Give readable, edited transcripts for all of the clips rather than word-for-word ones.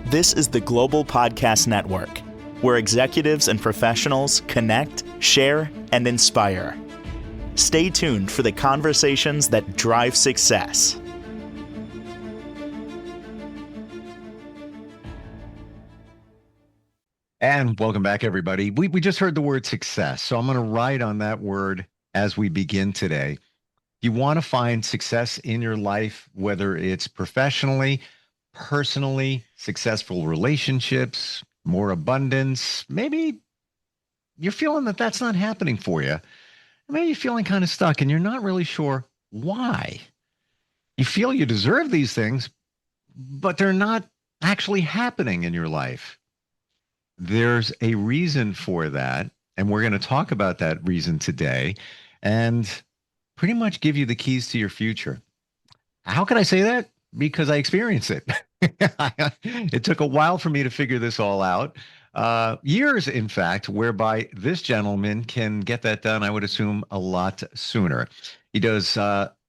This is the Global Podcast Network, where executives and professionals connect, share, and inspire. Stay tuned for the conversations that drive success. And welcome back, everybody. We just heard the word success, so I'm going to ride on that word as we begin today. You want to find success in your life, whether it's professionally, personally, successful relationships, more abundance. Maybe you're feeling that that's not happening for you. Maybe you're feeling kind of stuck and you're not really sure why. You feel you deserve these things, but they're not actually happening in your life. There's a reason for that, and we're going to talk about that reason today and pretty much give you the keys to your future. How can I say that? Because I experienced it. It took a while for me to figure this all out. Years, in fact, whereby this gentleman can get that done, I would assume, a lot sooner. He does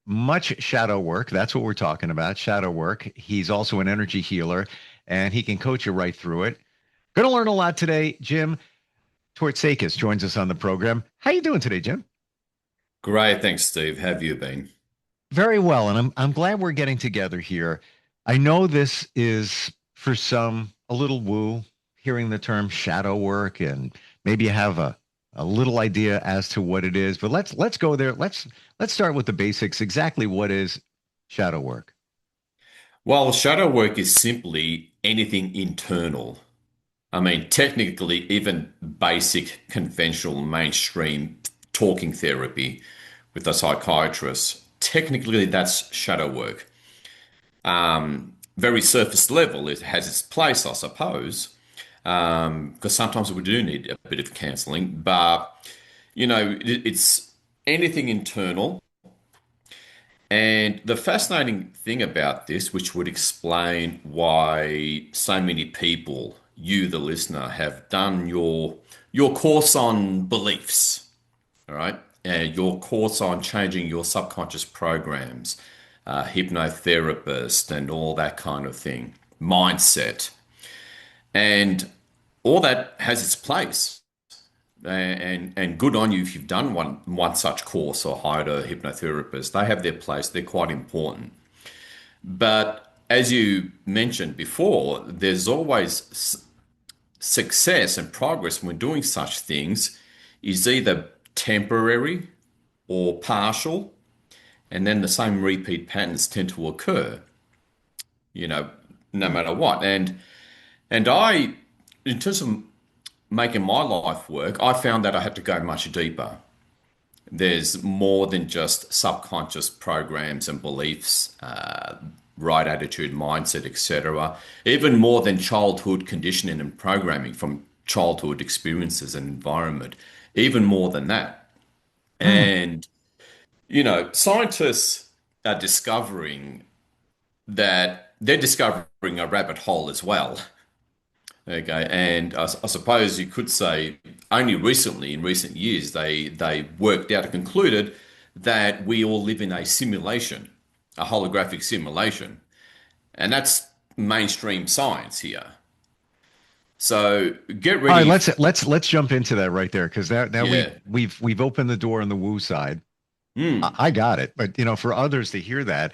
much shadow work. That's what we're talking about, shadow work. He's also an energy healer, and he can coach you right through it. Going to learn a lot today. Jim Tourtsakis joins us on the program. How you doing today, Jim? Great, thanks, Steve. How have you been? Very well, and I'm glad we're getting together here. I know this is for some a little woo, hearing the term shadow work, and maybe you have a little idea as to what it is. But let's go there. Let's start with the basics. Exactly what is shadow work? Well, shadow work is simply anything internal. I mean, technically, even basic, conventional, mainstream talking therapy with a psychiatrist, technically that's shadow work. Very surface level, it has its place, I suppose, because sometimes we do need a bit of counseling, but it's anything internal. And the fascinating thing about this, which would explain why so many people, you, the listener, have done your course on beliefs, all right, and your course on changing your subconscious programs, hypnotherapist, and all that kind of thing, mindset, and all that has its place. And good on you if you've done one such course or hired a hypnotherapist. They have their place. They're quite important. But as you mentioned before, there's always success and progress when doing such things is either temporary or partial, and then the same repeat patterns tend to occur, you know, no matter what. And I, in terms of making my life work, I found that I had to go much deeper. There's more than just subconscious programs and beliefs, right attitude, mindset, etc. Even more than childhood conditioning and programming from childhood experiences and environment. Even more than that. And, scientists are discovering that they're discovering a rabbit hole as well. Okay, and I suppose you could say only recently, in recent years, they worked out and concluded that we all live in a simulation, a holographic simulation, and that's mainstream science here. So get All right, ready. let's jump into that right there because now Yeah. we've opened the door on the woo side. Mm. I got it, but for others to hear that,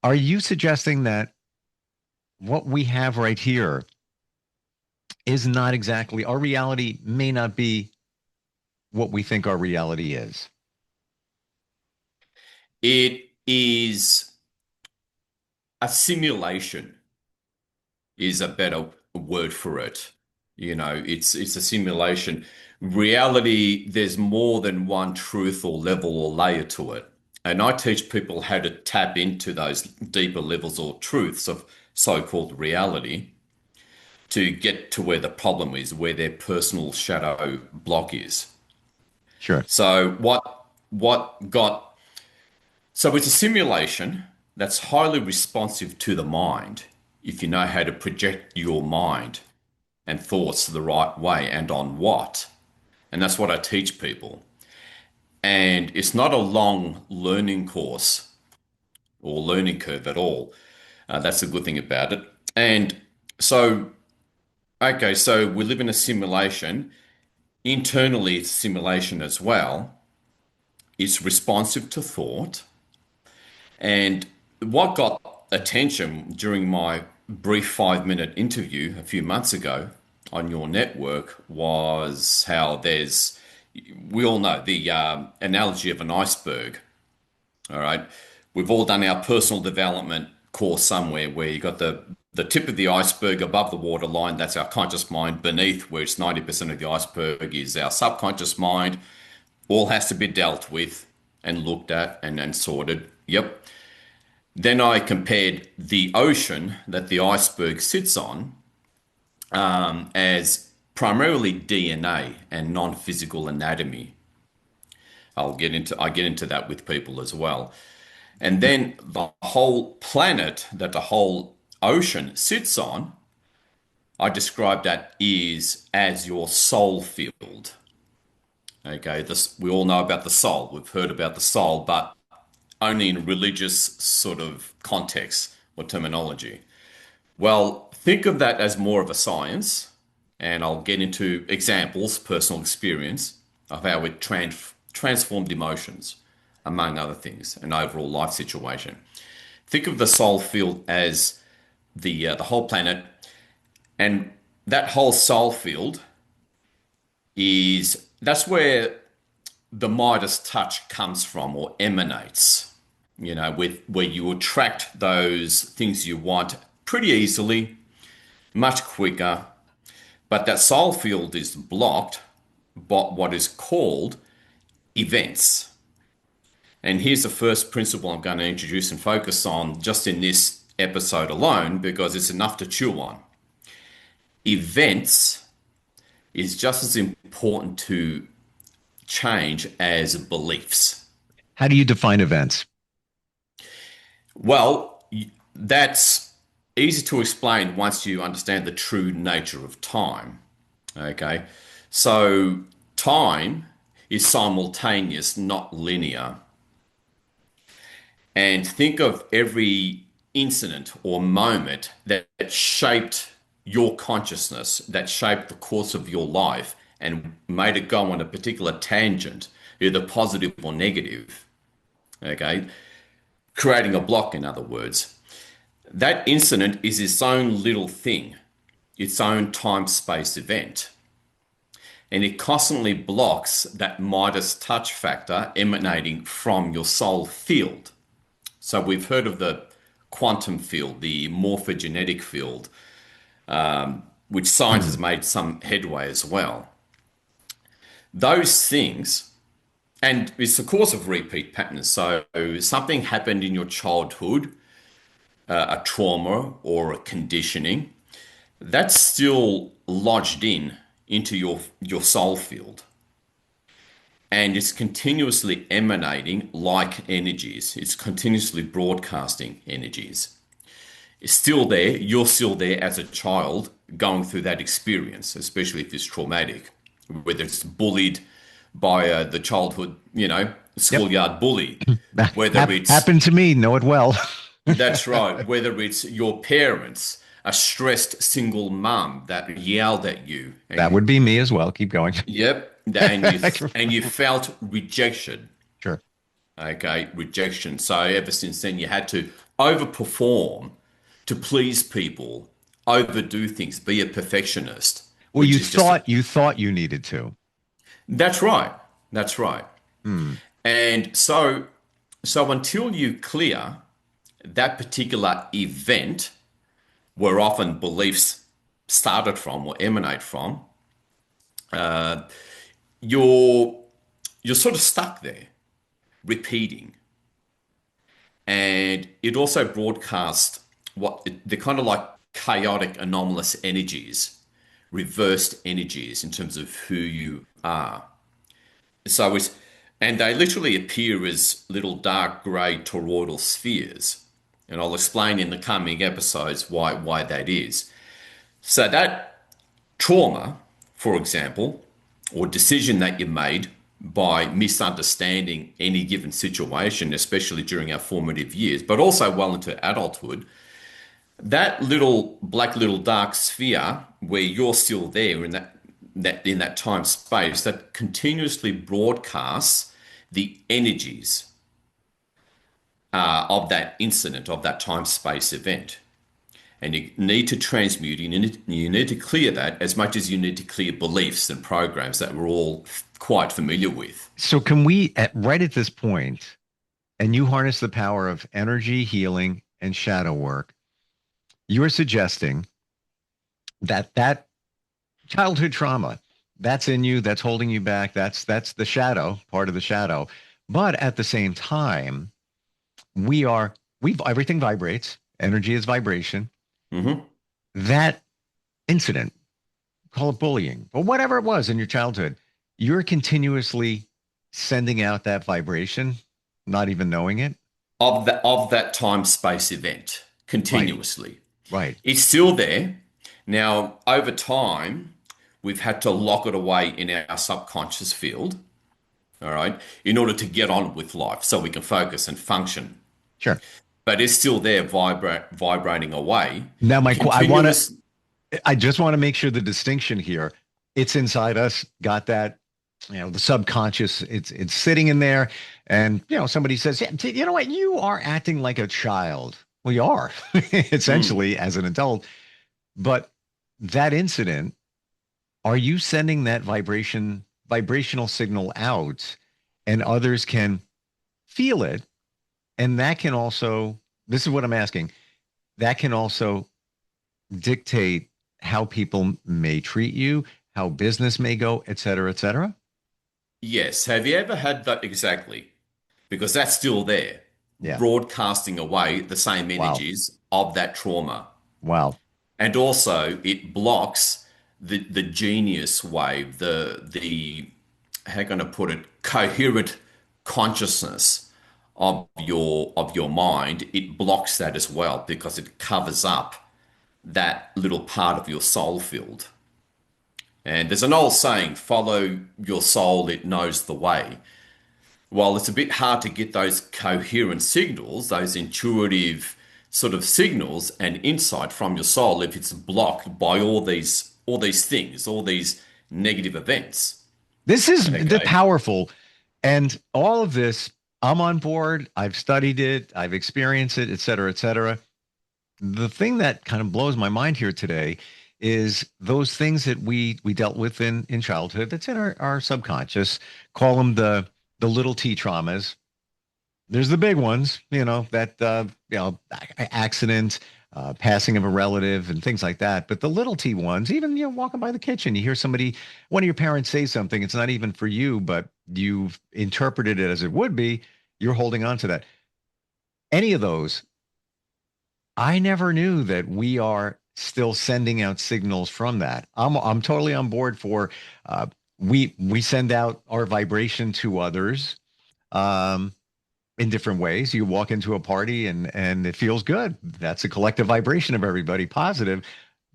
are you suggesting that what we have right here is not exactly our reality, may not be what we think our reality is? It is a simulation is a better word for it. It's a simulation. Reality, there's more than one truth or level or layer to it. And I teach people how to tap into those deeper levels or truths of so-called reality to get to where the problem is, where their personal shadow block is. Sure. So what got so it's a simulation that's highly responsive to the mind if you know how to project your mind and thoughts the right way and on what. And that's what I teach people. And it's not a long learning course or learning curve at all. That's the good thing about it. And So, okay, so we live in a simulation. Internally, it's simulation as well. It's responsive to thought. And what got attention during my brief 5 minute interview a few months ago on your network was how we all know the analogy of an iceberg. All right. We've all done our personal development course somewhere where you got the tip of the iceberg above the waterline. That's our conscious mind. Beneath, where it's 90% of the iceberg, is our subconscious mind. All has to be dealt with and looked at and sorted. Yep. Then I compared the ocean that the iceberg sits on as primarily DNA and non-physical anatomy. I get into that with people as well. And then the whole planet that the whole ocean sits on, I describe that is as your soul field. Okay, we all know about the soul. We've heard about the soul, but only in religious sort of context or terminology. Well, think of that as more of a science, and I'll get into examples, personal experience of how it transformed emotions, among other things, an overall life situation. Think of the soul field as the whole planet, and that whole soul field that's where the Midas touch comes from or emanates. Where you attract those things you want pretty easily, much quicker, but that soul field is blocked by what is called events. And here's the first principle I'm going to introduce and focus on just in this episode alone, because it's enough to chew on. Events is just as important to change as beliefs. How do you define events? Well, that's easy to explain once you understand the true nature of time. Okay, so time is simultaneous, not linear. And think of every incident or moment that shaped your consciousness, that shaped the course of your life and made it go on a particular tangent, either positive or negative. Okay, creating a block, in other words. That incident is its own little thing, its own time-space event. And it constantly blocks that Midas touch factor emanating from your soul field. So we've heard of the quantum field, the morphogenetic field, which science has made some headway as well. Those things, and it's a course of repeat patterns. So something happened in your childhood, a trauma or a conditioning, that's still lodged into your soul field. And it's continuously emanating like energies. It's continuously broadcasting energies. It's still there. You're still there as a child going through that experience, especially if it's traumatic, whether it's bullied by the childhood, schoolyard bully, whether it's happened to me, know it well. That's right. Whether it's your parents, a stressed single mum that yelled at you. That would be me as well. Keep going. Yep. And you felt rejection. Sure. Okay, rejection. So ever since then, you had to overperform to please people, overdo things, be a perfectionist. Well, you thought you needed to. That's right. That's right. And so until you clear that particular event, where often beliefs started from or emanate from, you're sort of stuck there, repeating. And it also broadcasts they're kind of like chaotic, anomalous energies, reversed energies in terms of who you are. And they literally appear as little dark grey toroidal spheres. And I'll explain in the coming episodes why that is. So that trauma, for example, or decision that you made by misunderstanding any given situation, especially during our formative years, but also well into adulthood, That little black little dark sphere where you're still there in that time space that continuously broadcasts the energies of that incident, of that time space event. And you need to transmute, you need to clear that as much as you need to clear beliefs and programs that we're all quite familiar with. So can we, right at this point, and you harness the power of energy, healing, and shadow work, you're suggesting that that childhood trauma that's in you, that's holding you back, that's the shadow, part of the shadow. But at the same time, we everything vibrates. Energy is vibration. Hmm. That incident, call it bullying, or whatever it was in your childhood, you're continuously sending out that vibration, not even knowing it. Of that time space event Right, continuously. right. It's still there. Now, over time, we've had to lock it away in our subconscious field, all right, in order to get on with life so we can focus and function. Sure. But it's still there vibrating away. Now, Continuous. I just want to make sure the distinction here, it's inside us, got that, the subconscious, it's sitting in there. And, somebody says, yeah, you know what, you are acting like a child. Well, you are Mm. essentially as an adult. But that incident, are you sending that vibrational signal out and others can feel it? And that can also, this is what I'm asking, that can also dictate how people may treat you, how business may go, et cetera, et cetera. Yes. Have you ever had that? Exactly. Because that's still there, Yeah. broadcasting away the same Wow. energies of that trauma. Wow. And also it blocks the genius wave, the how can I put it, coherent consciousness of your mind. It blocks that as well because it covers up that little part of your soul field. And there's an old saying, follow your soul, it knows the way. Well, it's a bit hard to get those coherent signals, those intuitive sort of signals and insight from your soul if it's blocked by all these things, all these negative events. This is the Okay. powerful. And all of this, I'm on board. I've studied it, I've experienced it, et cetera, et cetera. The thing that kind of blows my mind here today is those things that we dealt with in childhood that's in our subconscious, call them the little T traumas. There's the big ones, that accident, passing of a relative, and things like that. But the little T ones, even walking by the kitchen, you hear somebody, one of your parents say something. It's not even for you, but you've interpreted it as it would be. You're holding on to that. Any of those, I never knew that we are still sending out signals from that. I'm totally on board for we send out our vibration to others. Um, in different ways. You walk into a party and it feels good. That's a collective vibration of everybody positive.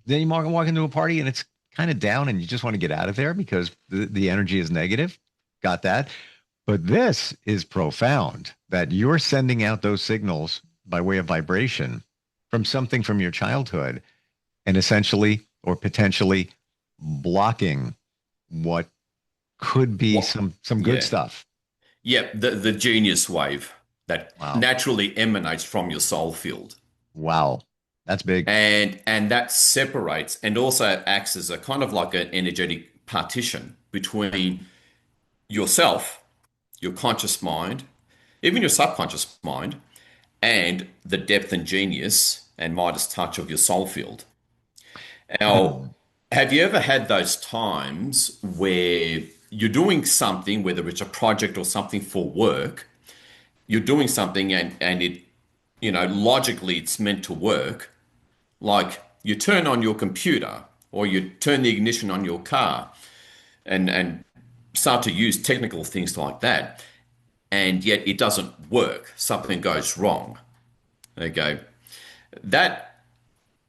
Then you walk into a party and it's kind of down and you just want to get out of there because the energy is negative. Got that. But this is profound that you're sending out those signals by way of vibration from something from your childhood and essentially or potentially blocking what could be What? some good Yeah. stuff. Yeah, the genius wave that Wow. naturally emanates from your soul field. Wow. That's big. And that separates and also acts as a kind of like an energetic partition between yourself, your conscious mind, even your subconscious mind, and the depth and genius and Midas touch of your soul field. Now, Hmm. have you ever had those times where you're doing something, whether it's a project or something for work, you're doing something and it, logically it's meant to work, like you turn on your computer or you turn the ignition on your car and start to use technical things like that, and yet it doesn't work. Something goes wrong. Okay. That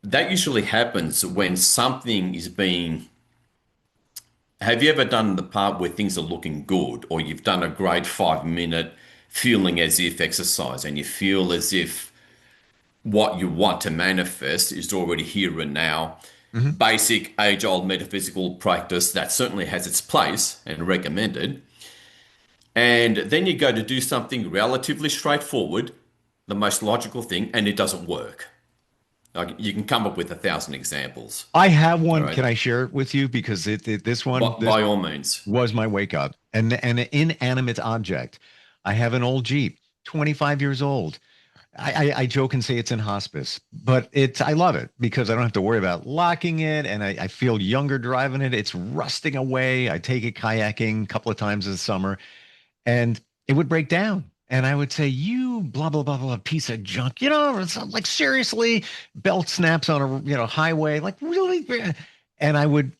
that usually happens when something is being. Have you ever done the part where things are looking good, or you've done a great 5 minute feeling as if exercise, and you feel as if what you want to manifest is already here and now. Hmm. Basic age-old metaphysical practice that certainly has its place and recommended. And then you go to do something relatively straightforward, the most logical thing, and it doesn't work. Like you can come up with 1,000 examples. I have All one. right. Can I share it with you? Because this By all means. was my wake up. And an inanimate object. I have an old Jeep, 25 years old. I joke and say it's in hospice, but I love it because I don't have to worry about locking it, and I feel younger driving it. It's rusting away. I take it kayaking a couple of times this summer, and it would break down. And I would say, you blah blah blah blah piece of junk. It's like seriously, belt snaps on a highway, like really. And I would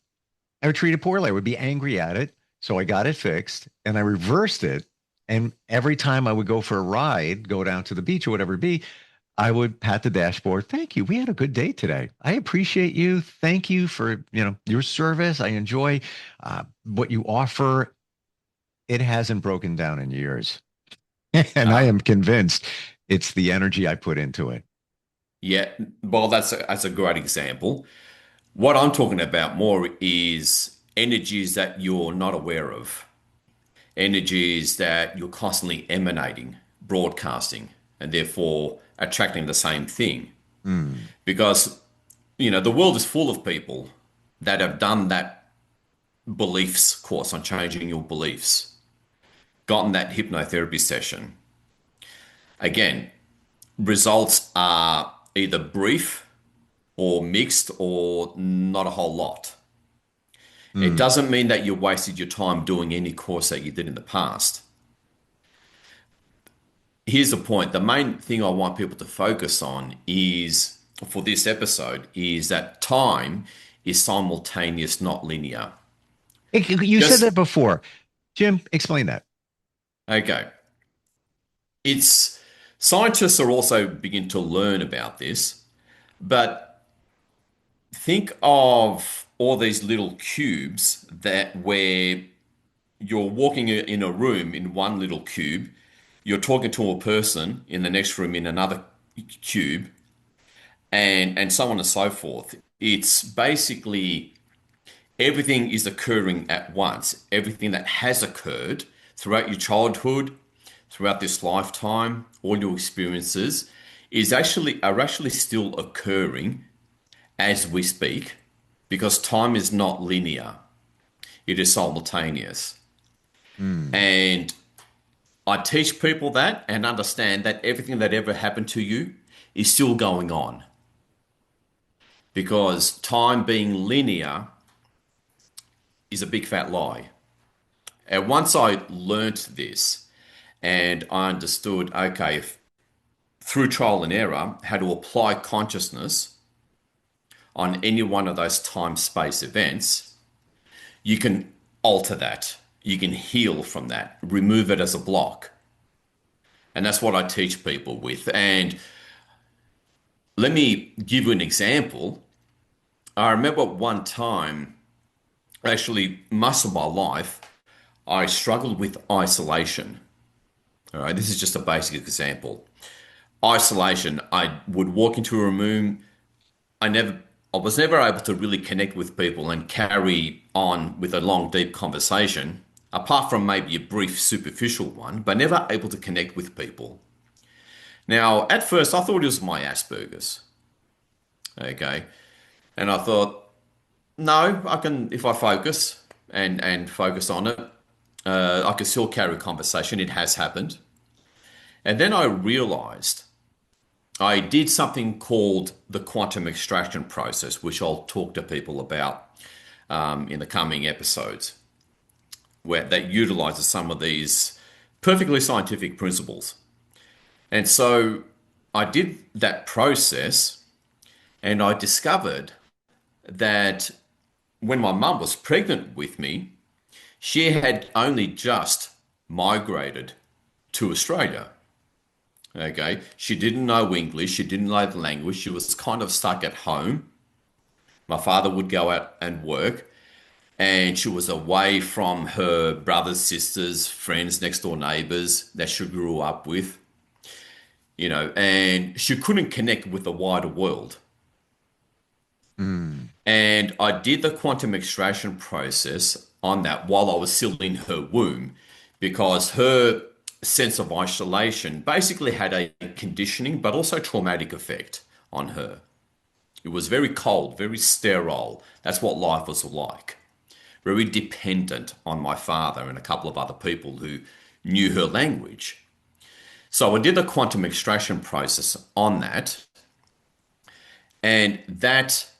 treat it poorly. I would be angry at it. So I got it fixed and I reversed it. And every time I would go for a ride, go down to the beach or whatever it be, I would pat the dashboard. Thank you. We had a good day today. I appreciate you. Thank you for, your service. I enjoy what you offer. It hasn't broken down in years. And I Uh, am convinced it's the energy I put into it. yeah, well, that's a great example. What I'm talking about more is energies that you're not aware of, energies that you're constantly emanating, broadcasting, and therefore attracting the same thing. Mm. Because, the world is full of people that have done that beliefs course on changing your beliefs, gotten that hypnotherapy session. Again, results are either brief or mixed or not a whole lot. It Mm. doesn't mean that you wasted your time doing any course that you did in the past. Here's the point. The main thing I want people to focus on is, for this episode, is that time is simultaneous, not linear. You said that Just, before. Jim, explain that. okay. It's scientists are also begin to learn about this, but think of all these little cubes that where you're walking in a room in one little cube, you're talking to a person in the next room in another cube, and so on and so forth. It's basically everything is occurring at once. Everything that has occurred throughout your childhood, throughout this lifetime, all your experiences are actually still occurring as we speak, because time is not linear. It is simultaneous. Mm. And I teach people that and understand that everything that ever happened to you is still going on. Because time being linear is a big fat lie. And once I learnt this and I understood, okay, through trial and error, how to apply consciousness on any one of those time space events, you can alter that. You can heal from that, remove it as a block. And that's what I teach people with. And let me give you an example. I remember one time, actually, most of my life, I struggled with isolation. All right, this is just a basic example. Isolation, I would walk into a room, I was never able to really connect with people and carry on with a long, deep conversation, apart from maybe a brief, superficial one, but never able to connect with people. Now, at first, I thought it was my Asperger's. Okay. And I thought, no, I can, if I focus and focus on it, I can still carry a conversation. It has happened. And then I realized I did something called the quantum extraction process, which I'll talk to people about in the coming episodes, where that utilizes some of these perfectly scientific principles. And so I did that process and I discovered that when my mum was pregnant with me, she had only just migrated to Australia. Okay, she didn't know English, she didn't know the language, she was kind of stuck at home. My father would go out and work, and she was away from her brothers, sisters, friends, next door neighbors that she grew up with. and she couldn't connect with the wider world. Mm. And I did the quantum extraction process on that while I was still in her womb because her sense of isolation basically had a conditioning but also traumatic effect on her. It was very cold, very sterile. That's what life was like. Very dependent on my father and a couple of other people who knew her language. So I did the quantum extraction process on that, and that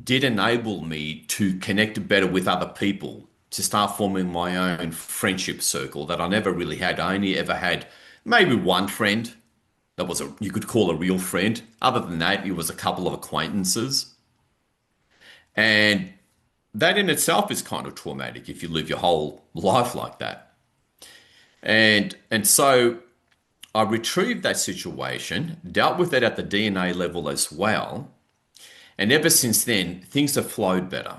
did enable me to connect better with other people, to start forming my own friendship circle that I never really had. I only ever had maybe one friend that was you could call a real friend. Other than that, it was a couple of acquaintances. And that in itself is kind of traumatic if you live your whole life like that. And so I retrieved that situation, dealt with it at the DNA level as well, and ever since then, things have flowed better.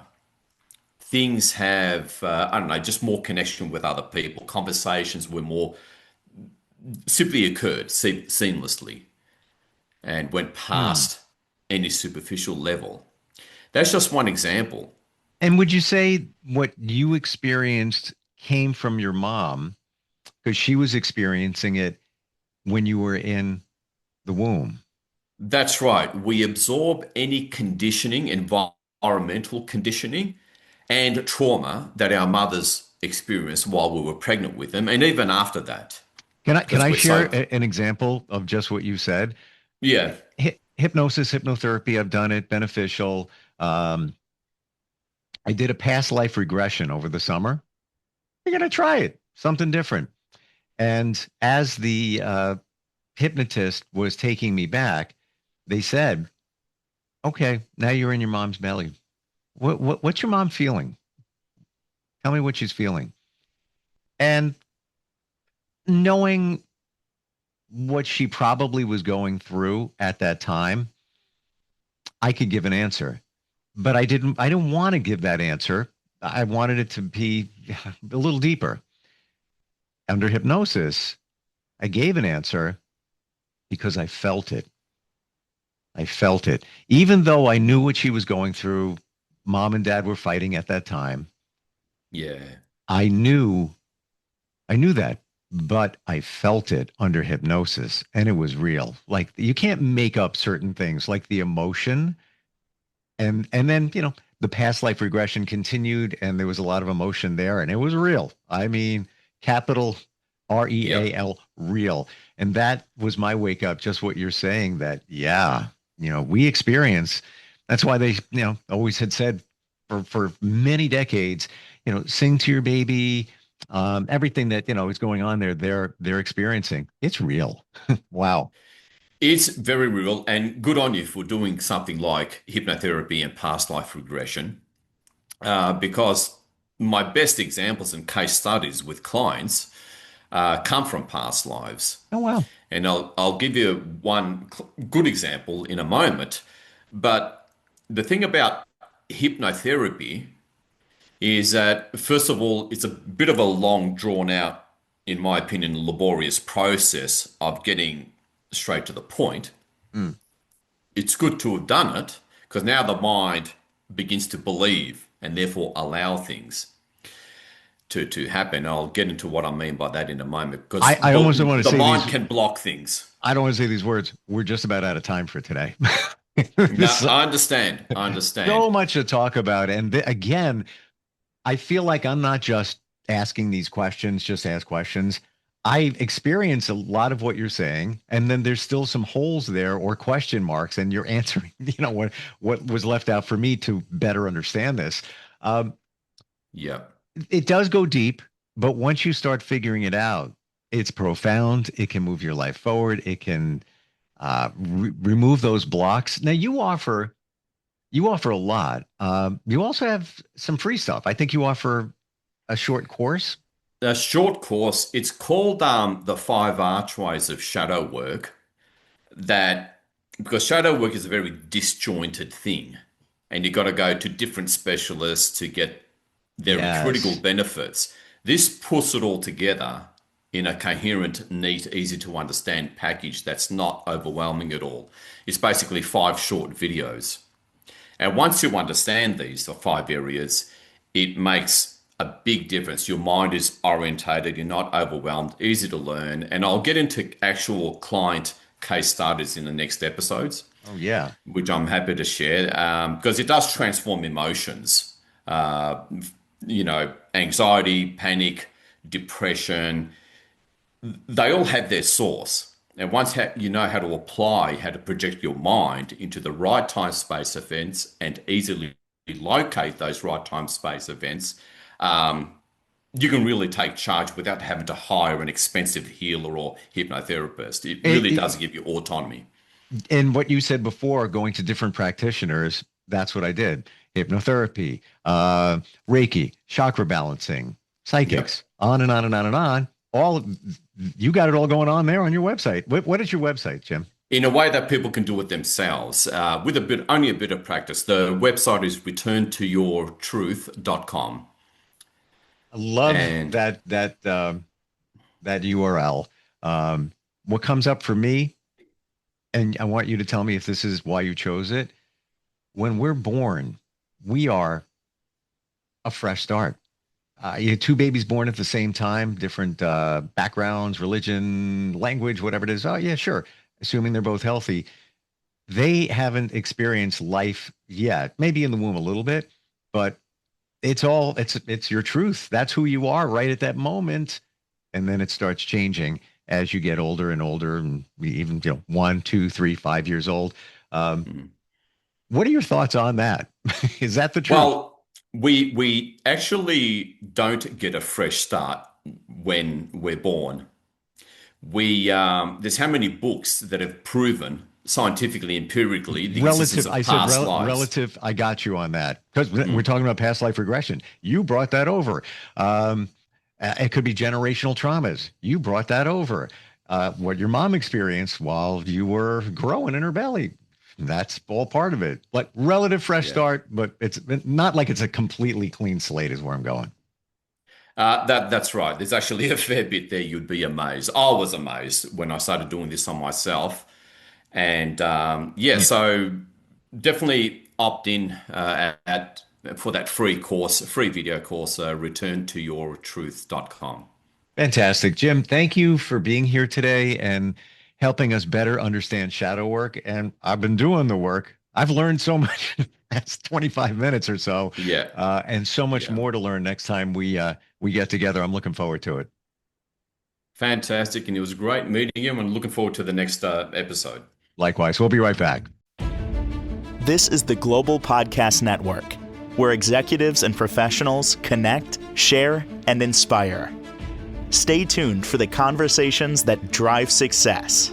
Things have, I don't know, just more connection with other people. Conversations were more simply occurred seamlessly and went Hmm. past any superficial level. That's just one example. And would you say what you experienced came from your mom because she was experiencing it when you were in the womb? That's right. We absorb any conditioning, environmental conditioning, and trauma that our mothers experienced while we were pregnant with them, and even after that, Can because I we're share so, an example of just what you said? yeah, Hypnosis, hypnotherapy, I've done it, beneficial. Um, I did a past life regression over the summer. You're going to try it, something different. And as the hypnotist was taking me back, they said, "Okay, now you're in your mom's belly. What's your mom feeling? Tell me what she's feeling." And knowing what she probably was going through at that time, I could give an answer, but I didn't want to give that answer. I wanted it to be a little deeper. Under hypnosis, I gave an answer because I felt it. I felt it. Even though I knew what she was going through, mom and dad were fighting at that time. yeah, I knew I knew that, but I felt it under hypnosis and it was real. Like you can't make up certain things like the emotion and then, the past life regression continued and there was a lot of emotion there and it was real. I mean, capital yep. REAL, real. And that was my wake up, just what you're saying that, yeah, we experience. That's why they, always had said for many decades, sing to your baby, everything that, is going on there, they're experiencing. It's real. Wow. It's very real, and good on you for doing something like hypnotherapy and past life regression, because my best examples and case studies with clients come from past lives. Oh, wow. And I'll give you one good example in a moment. But the thing about hypnotherapy is that, first of all, it's a bit of a long, drawn out, in my opinion, laborious process of getting straight to the point. Mm. It's good to have done it because now the mind begins to believe and therefore allow things to happen. I'll get into what I mean by that in a moment because I almost don't want to the say mind these. can block things. I don't want to say these words. We're just about out of time for today. No, There's I understand. I understand. so much to talk about. And again, I feel like I'm not just asking these questions, just ask questions. I experience a lot of what you're saying, and then there's still some holes there or question marks, and you're answering, what was left out for me to better understand this. Um, Yep. it does go deep, but once you start figuring it out, it's profound. It can move your life forward. It can remove those blocks. Now you offer a lot. You also have some free stuff. I think you offer a short course. A short course. It's called the Five Archways of Shadow Work. That because shadow work is a very disjointed thing, and you got to go to different specialists to get their critical Yes. benefits. This puts it all together in a coherent, neat, easy to understand package that's not overwhelming at all. It's basically 5 short videos. And once you understand these, the 5 areas, it makes a big difference. Your mind is orientated, you're not overwhelmed, easy to learn. And I'll get into actual client case studies in the next episodes, Oh, yeah. which I'm happy to share, because it does transform emotions. Anxiety, panic, depression, they all have their source. And once you know how to apply, how to project your mind into the right time space events and easily locate those right time space events, you can really take charge without having to hire an expensive healer or hypnotherapist. It really does give you autonomy. And what you said before, going to different practitioners, that's what I did. Hypnotherapy, Reiki, chakra balancing, psychics, on and on and on and on. You got it all going on there on your website. What is your website, Jim? In a way that people can do it themselves, with only a bit of practice. The website is returntoyourtruth.com. I love that URL. What comes up for me, and I want you to tell me if this is why you chose it. When we're born, we are a fresh start. You had 2 babies born at the same time, different backgrounds, religion, language, whatever it is. Oh, yeah, sure. Assuming they're both healthy. They haven't experienced life yet, maybe in the womb a little bit, but it's your truth. That's who you are right at that moment. And then it starts changing as you get older and older, and even 1, 2, 3, 5 years old. What are your thoughts on that? Is that the truth? Well, we actually don't get a fresh start when we're born. There's how many books that have proven scientifically, empirically, the existence of past lives. Relative. I got you on that, because we're talking about past life regression. You brought that over. It could be generational traumas. You brought that over. What your mom experienced while you were growing in her belly. That's all part of it. Like relative fresh start, but it's not like it's a completely clean slate is where I'm going. That's right. There's actually a fair bit there. You'd be amazed. I was amazed when I started doing this on myself. And so definitely opt in for that free video course, returntoyourtruth.com. Fantastic. Jim, thank you for being here today and helping us better understand shadow work. And I've been doing the work. I've learned so much. That's 25 minutes or so. Yeah. And so much more to learn next time we get together. I'm looking forward to it. Fantastic. And it was great meeting you, and looking forward to the next episode. Likewise. We'll be right back. This is the Global Podcast Network, where executives and professionals connect, share, and inspire. Stay tuned for the conversations that drive success.